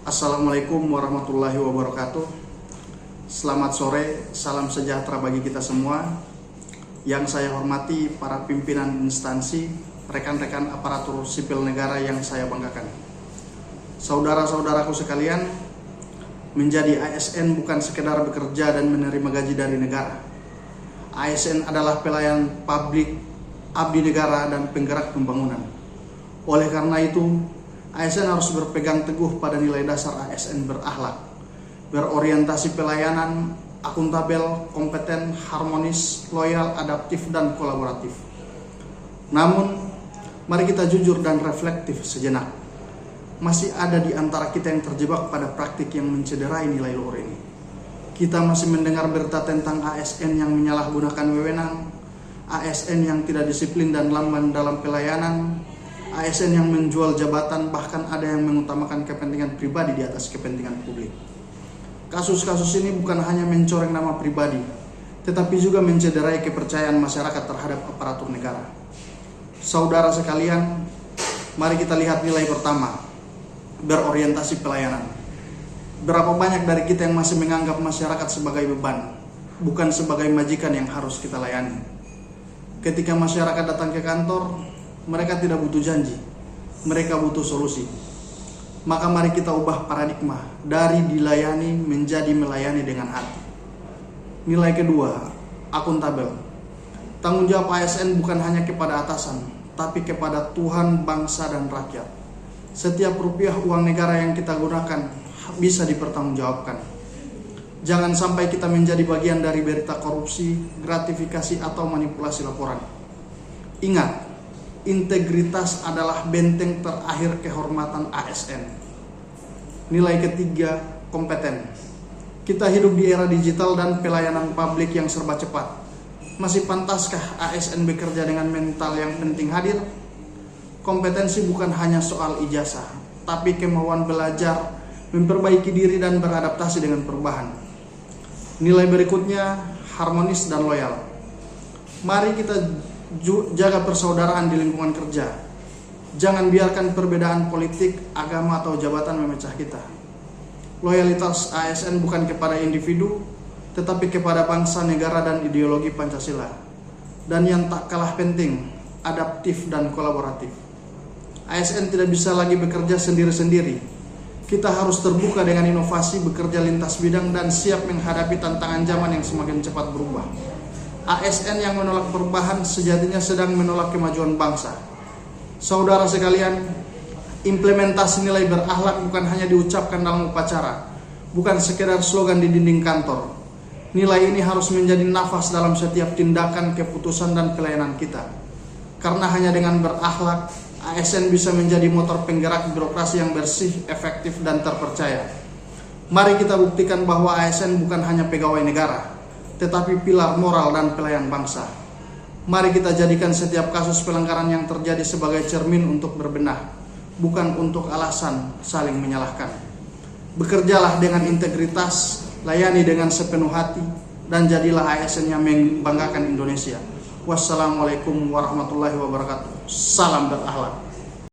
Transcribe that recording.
Assalamualaikum warahmatullahi wabarakatuh. Selamat sore, salam sejahtera bagi kita semua. Yang saya hormati para pimpinan instansi, rekan-rekan aparatur sipil negara yang saya banggakan. Saudara-saudaraku sekalian, menjadi ASN bukan sekedar bekerja dan menerima gaji dari negara. ASN adalah pelayan publik, abdi negara, dan penggerak pembangunan. Oleh karena itu, ASN harus berpegang teguh pada nilai dasar ASN berakhlak, berorientasi pelayanan, akuntabel, kompeten, harmonis, loyal, adaptif, dan kolaboratif. Namun, mari kita jujur dan reflektif sejenak. Masih ada di antara kita yang terjebak pada praktik yang mencederai nilai luhur ini. Kita masih mendengar berita tentang ASN yang menyalahgunakan wewenang, ASN yang tidak disiplin dan lamban dalam pelayanan, ASN yang menjual jabatan, bahkan ada yang mengutamakan kepentingan pribadi di atas kepentingan publik. Kasus-kasus ini bukan hanya mencoreng nama pribadi, tetapi juga mencederai kepercayaan masyarakat terhadap aparatur negara. Saudara sekalian, mari kita lihat nilai pertama, berorientasi pelayanan. Berapa banyak dari kita yang masih menganggap masyarakat sebagai beban, bukan sebagai majikan yang harus kita layani. Ketika masyarakat datang ke kantor, mereka tidak butuh janji, mereka butuh solusi. Maka mari kita ubah paradigma dari dilayani menjadi melayani dengan hati. Nilai kedua, akuntabel. Tanggung jawab ASN bukan hanya kepada atasan, tapi kepada Tuhan, bangsa, dan rakyat. Setiap rupiah uang negara yang kita gunakan bisa dipertanggungjawabkan. Jangan sampai kita menjadi bagian dari berita korupsi, gratifikasi, atau manipulasi laporan. Ingat, integritas adalah benteng terakhir kehormatan ASN. Nilai ketiga, kompeten. Kita hidup di era digital dan pelayanan publik yang serba cepat. Masih pantaskah ASN bekerja dengan mental yang penting hadir? Kompetensi bukan hanya soal ijazah, tapi kemauan belajar, memperbaiki diri, dan beradaptasi dengan perubahan. Nilai berikutnya, harmonis dan loyal. Mari kita jaga persaudaraan di lingkungan kerja. Jangan biarkan perbedaan politik, agama, atau jabatan memecah kita. Loyalitas ASN bukan kepada individu, tetapi kepada bangsa, negara, dan ideologi Pancasila. Dan yang tak kalah penting, adaptif dan kolaboratif. ASN tidak bisa lagi bekerja sendiri-sendiri. Kita harus terbuka dengan inovasi, bekerja lintas bidang, dan siap menghadapi tantangan zaman yang semakin cepat berubah. ASN yang menolak perubahan sejatinya sedang menolak kemajuan bangsa. Saudara sekalian, implementasi nilai berakhlak bukan hanya diucapkan dalam upacara, bukan sekedar slogan di dinding kantor. Nilai ini harus menjadi nafas dalam setiap tindakan, keputusan, dan pelayanan kita. Karena hanya dengan berakhlak, ASN bisa menjadi motor penggerak birokrasi yang bersih, efektif, dan terpercaya. Mari kita buktikan bahwa ASN bukan hanya pegawai negara, tetapi pilar moral dan pelayan bangsa. Mari kita jadikan setiap kasus pelanggaran yang terjadi sebagai cermin untuk berbenah, bukan untuk alasan saling menyalahkan. Bekerjalah dengan integritas, layani dengan sepenuh hati, dan jadilah ASN yang membanggakan Indonesia. Wassalamualaikum warahmatullahi wabarakatuh. Salam berakhlak.